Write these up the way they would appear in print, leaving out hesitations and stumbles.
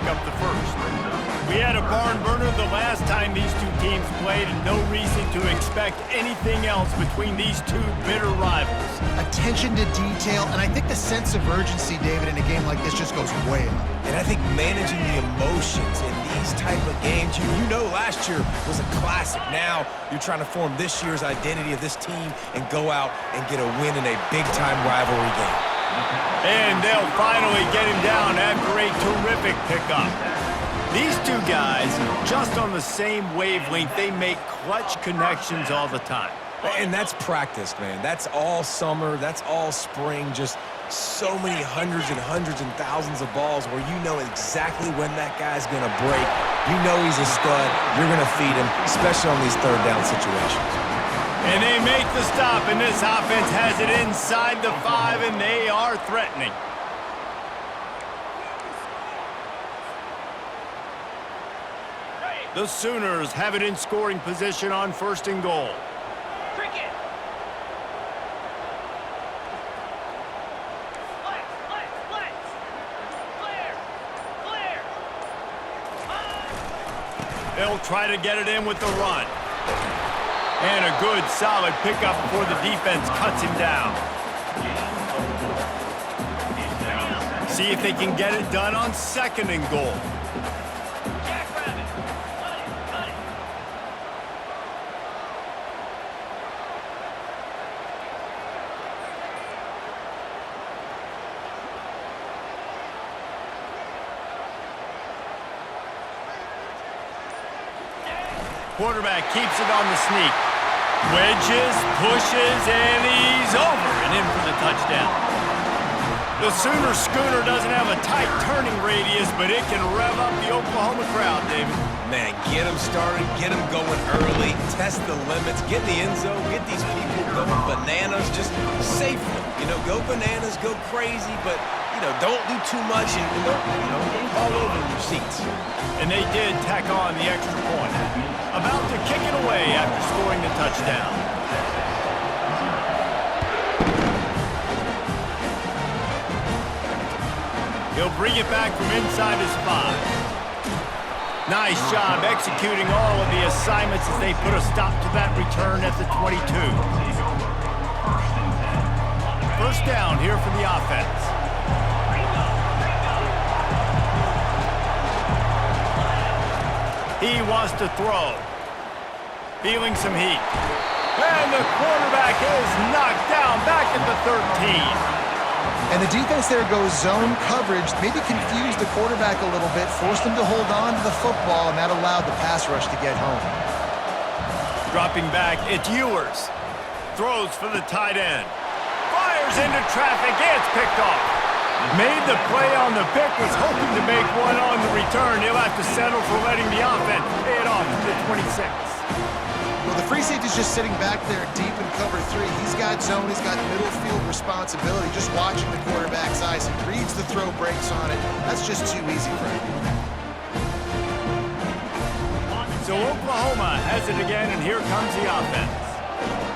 up the first. We had a barn burner the last time these two teams played, and no reason to expect anything else between these two bitter rivals. Attention to detail, and I think the sense of urgency, David, in a game like this just goes way up. And I think managing the emotions in these type of games, you know last year was a classic. Now you're trying to form this year's identity of this team and go out and get a win in a big-time rivalry game. And they'll finally get him down after a terrific pickup. These two guys, just on the same wavelength, they make clutch connections all the time. And that's practice, man. That's all summer. That's all spring. Just so many hundreds and thousands of balls where you know exactly when that guy's going to break. You know he's a stud. You're going to feed him, especially on these third down situations. And they make the stop, and this offense has it inside the 5, and they are threatening. The Sooners have it in scoring position on 1st and goal. They'll try to get it in with the run. And a good, solid pickup before the defense cuts him down. See if they can get it done on 2nd and goal. Quarterback keeps it on the sneak. Wedges, pushes, and he's over and in for the touchdown. The Sooner Schooner doesn't have a tight turning radius, but it can rev up the Oklahoma crowd, David. Man, get them started, get them going early, test the limits, get in the end zone, get these people going bananas, just safely. You know, go bananas, go crazy, but, you know, don't do too much and don't fall over in your seats. And they did tack on the extra point. About to kick it away after scoring the touchdown. He'll bring it back from inside his 5. Nice job executing all of the assignments as they put a stop to that return at the 22. First down here for the offense. He wants to throw. Feeling some heat. And the quarterback is knocked down back at the 13. And the defense there goes zone coverage, maybe confused the quarterback a little bit, forced him to hold on to the football, and that allowed the pass rush to get home. Dropping back, it's Ewers. Throws for the tight end. Fires into traffic, it's picked off. Made the play on the pick, was hoping to make one on the return. He'll have to settle for letting the offense pay it off to the 26. Well, the free safety's just sitting back there deep in cover 3. He's got zone, he's got middle field responsibility. Just watching the quarterback's eyes. He reads the throw, breaks on it. That's just too easy for him. So Oklahoma has it again, and here comes the offense.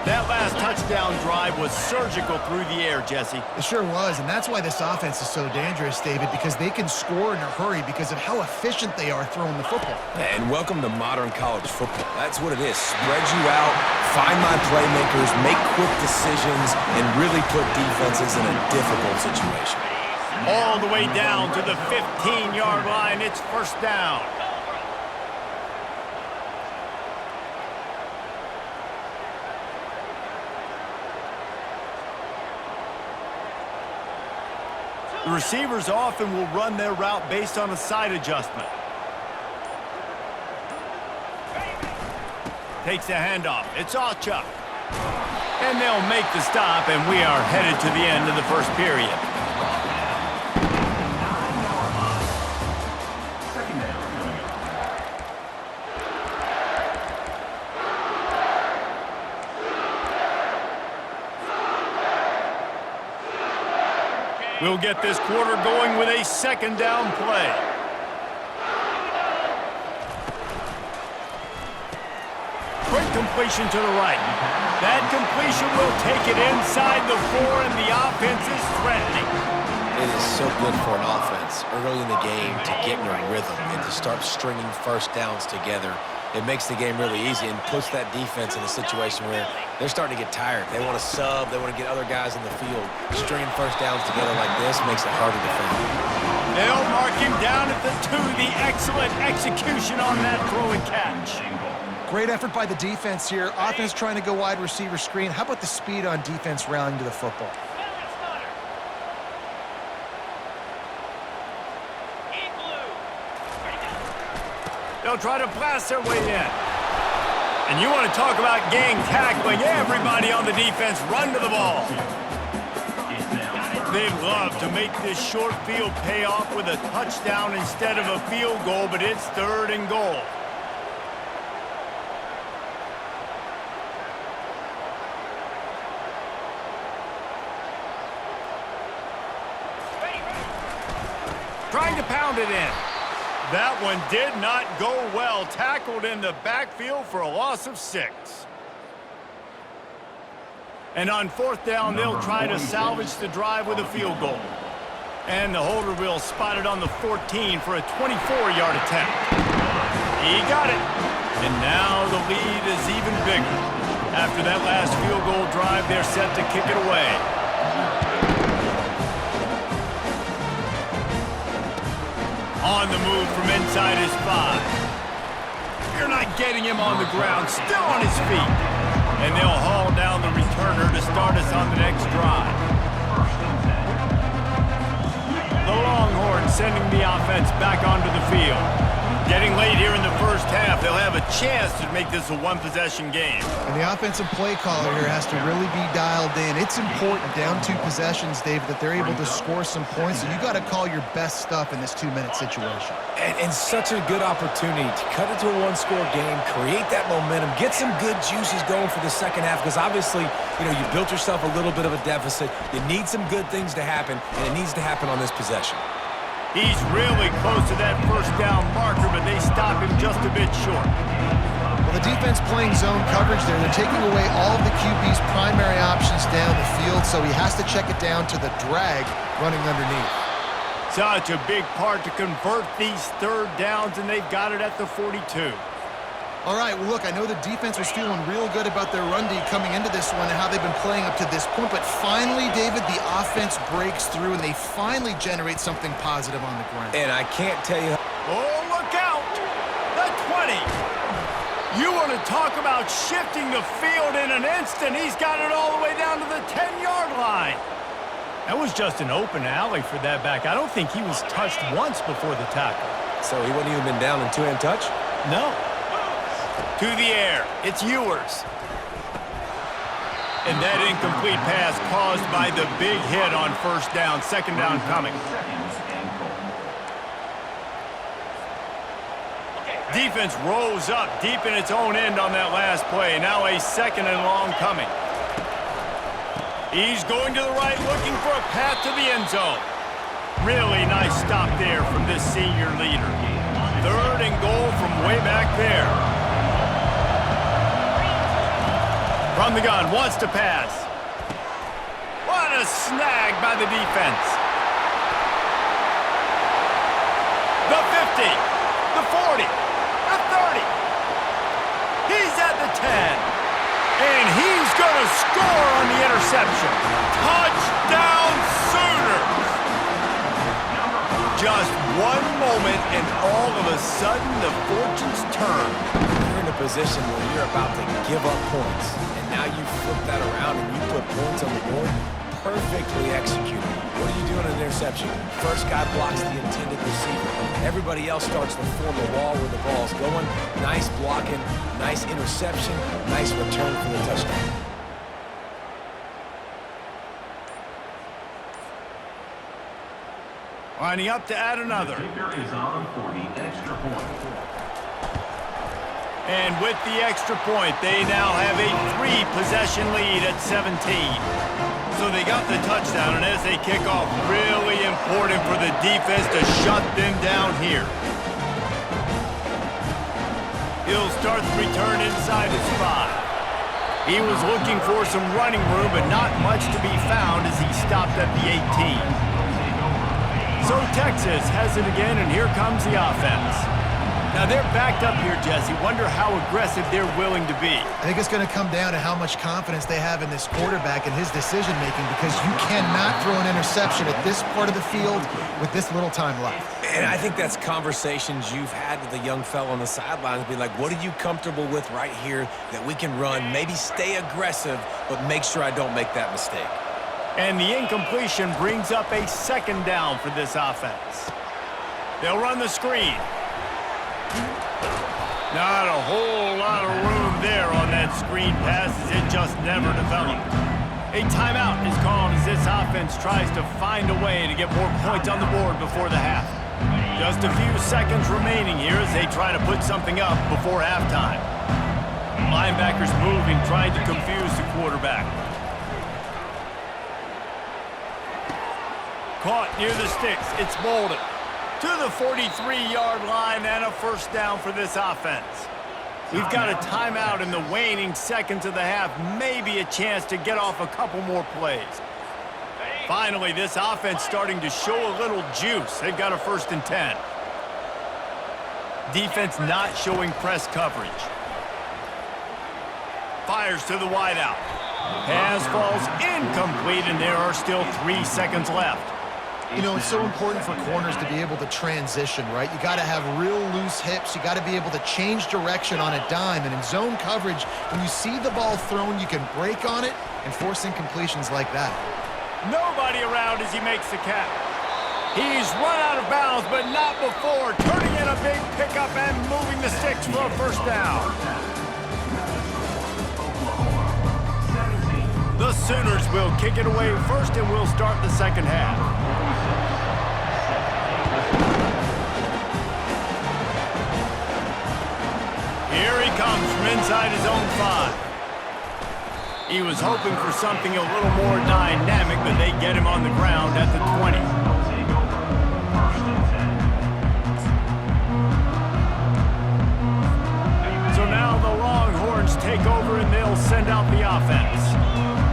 That last touchdown drive was surgical through the air, Jesse. It sure was, and that's why this offense is so dangerous, David, because they can score in a hurry because of how efficient they are throwing the football. And welcome to modern college football. That's what it is. Spread you out, find my playmakers, make quick decisions, and really put defenses in a difficult situation. All the way down to the 15-yard line. It's first down. The receivers often will run their route based on a side adjustment. Takes the handoff. It's Achuk. And they'll make the stop, and we are headed to the end of the first period. We'll get this quarter going with a second down play. Quick completion to the right. That completion will take it inside the 4, and the offense is threatening. It is so good for an offense early in the game to get in a rhythm and to start stringing first downs together. It makes the game really easy and puts that defense in a situation where they're starting to get tired. They want to sub. They want to get other guys in the field. Stringing first downs together like this makes it hard to defend. They'll mark him down at the 2. The excellent execution on that throw and catch. Great effort by the defense here. Offense trying to go wide receiver screen. How about the speed on defense rallying to the football? They'll try to blast their way in. And you want to talk about gang tackling. Everybody on the defense run to the ball. They love to make this short field pay off with a touchdown instead of a field goal, but it's 3rd and goal. Trying to pound it in. That one did not go well. Tackled in the backfield for a loss of 6. And on 4th down, they'll try to salvage the drive with a field goal. And the holder will spot it on the 14 for a 24-yard attempt. He got it. And now the lead is even bigger. After that last field goal drive, they're set to kick it away. On the move from inside his 5. You're not getting him on the ground, still on his feet. And they'll haul down the returner to start us on the next drive. The Longhorns sending the offense back onto the field. Getting late here in the first half, they'll have a chance to make this a one-possession game. And the offensive play caller here has to really be dialed in. It's important down 2 possessions, Dave, that they're able to score some points. So you got to call your best stuff in this 2-minute situation. And such a good opportunity to cut it to a one-score game, create that momentum, get some good juices going for the second half, because obviously, you know, you built yourself a little bit of a deficit. You need some good things to happen, and it needs to happen on this possession. He's really close to that first down marker, but they stop him just a bit short. Well, the defense playing zone coverage there. They're taking away all of the QB's primary options down the field, so he has to check it down to the drag running underneath. Such a big part to convert these 3rd downs, and they've got it at the 42. All right, well, look, I know the defense was feeling real good about their run D coming into this one and how they've been playing up to this point, but finally, David, the offense breaks through and they finally generate something positive on the ground. And I can't tell you... Oh, look out! The 20! You want to talk about shifting the field in an instant. He's got it all the way down to the 10-yard line. That was just an open alley for that back. I don't think he was touched once before the tackle. So he wouldn't even been down in 2-hand touch? No. To the air, it's Ewers. And that incomplete pass caused by the big hit on 1st down, 2nd down coming. Defense rolls up deep in its own end on that last play. Now a 2nd and long coming. He's going to the right, looking for a path to the end zone. Really nice stop there from this senior leader. 3rd and goal from way back there. From the gun, wants to pass. What a snag by the defense. The 50, the 40, the 30. He's at the 10. And he's going to score on the interception. Touchdown Sooners! Just one moment, and all of a sudden, the fortunes turn. You're in a position where you're about to give up points. Now you flip that around and you put points on the board. Perfectly executed. What do you do on an interception? First guy blocks the intended receiver. Everybody else starts to form a wall where the ball's going. Nice blocking, nice interception, nice return for the touchdown. Lining up to add another. The kicker is on for the extra point. And with the extra point, they now have a 3-possession lead at 17. So they got the touchdown, and as they kick off, really important for the defense to shut them down here. He'll start the return inside his 5. He was looking for some running room, but not much to be found as he stopped at the 18. So Texas has it again, and here comes the offense. Now they're backed up here, Jesse. Wonder how aggressive they're willing to be. I think it's going to come down to how much confidence they have in this quarterback and his decision-making, because you cannot throw an interception at this part of the field with this little time left. And I think that's conversations you've had with a young fella on the sidelines. Be like, what are you comfortable with right here that we can run? Maybe stay aggressive, but make sure I don't make that mistake. And the incompletion brings up a second down for this offense. They'll run the screen. Not a whole lot of room there on that screen pass, as it just never developed. A timeout is called as this offense tries to find a way to get more points on the board before the half. Just a few seconds remaining here as they try to put something up before halftime. Linebackers moving, trying to confuse the quarterback. Caught near the sticks. It's Bolden. To the 43-yard line and a first down for this offense. We've got a timeout in the waning seconds of the half. Maybe a chance to get off a couple more plays. Finally, this offense starting to show a little juice. They've got a 1st and 10. Defense not showing press coverage. Fires to the wideout. Pass falls incomplete, and there are still 3 seconds left. You know, it's so important for corners to be able to transition, right? You got to have real loose hips. You got to be able to change direction on a dime. And in zone coverage, when you see the ball thrown, you can break on it and force incompletions like that. Nobody around as he makes the catch. He's run out of bounds, but not before. Turning in a big pickup and moving the sticks for a first down. The Sooners will kick it away first, and we'll start the second half. Here he comes from inside his own 5. He was hoping for something a little more dynamic, but they get him on the ground at the 20. So now the Longhorns take over, and they'll send out the offense.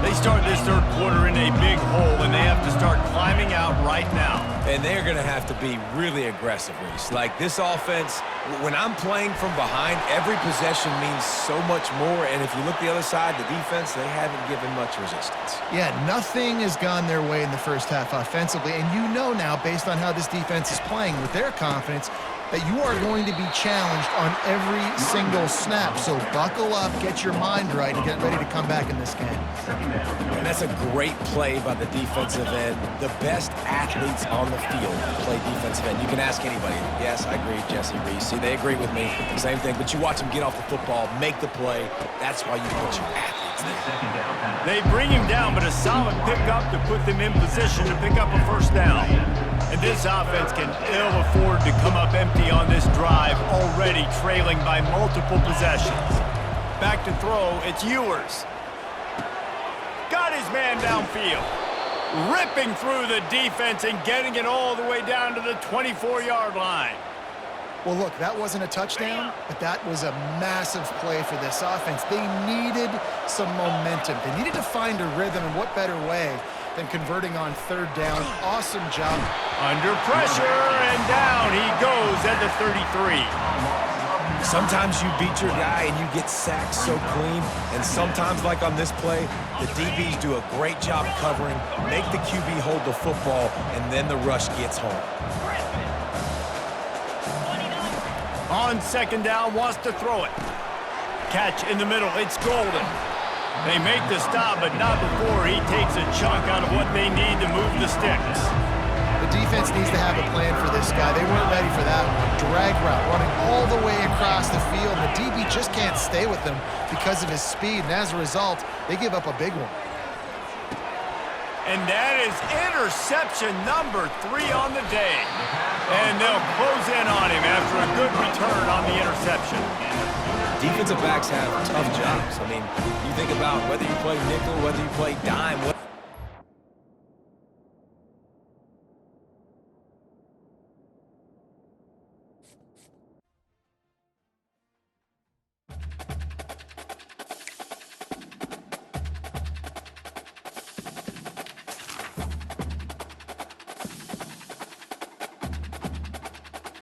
They start this third quarter in a big hole, and they have to start climbing out right now. And they're going to have to be really aggressive, Reese. Like, this offense, when I'm playing from behind, every possession means so much more. And if you look the other side, the defense, they haven't given much resistance. Yeah, nothing has gone their way in the first half offensively. And you know now, based on how this defense is playing with their confidence, that you are going to be challenged on every single snap. So buckle up, get your mind right, and get ready to come back in this game. And that's a great play by the defensive end. The best athletes on the field play defensive end. You can ask anybody. Yes, I agree, Jesse, Reese. See, they agree with me. Same thing. But you watch them get off the football, make the play. That's why you put your athletes there. They bring him down, but a solid pickup to put them in position to pick up a first down. And this offense can ill afford to come up empty on this drive, already trailing by multiple possessions. Back to throw, it's Ewers. Got his man downfield. Ripping through the defense and getting it all the way down to the 24-yard line. Well, look, that wasn't a touchdown, but that was a massive play for this offense. They needed some momentum. They needed to find a rhythm, and what better way than converting on third down. Awesome job. Under pressure, and down he goes at the 33. Sometimes you beat your guy and you get sacked so clean, and sometimes, like on this play, the DBs do a great job covering, make the QB hold the football, and then the rush gets home. On second down, wants to throw it. Catch in the middle, it's Golden. They make the stop, but not before he takes a chunk out of what they need to move the sticks. The defense needs to have a plan for this guy. They weren't ready for that one. Drag route, running all the way across the field. The DB just can't stay with him because of his speed, and as a result, they give up a big one. And that is interception number 3 on the day. And they'll close in on him after a good return on the interception. Defensive backs have tough jobs. I mean, you think about whether you play nickel, whether you play dime,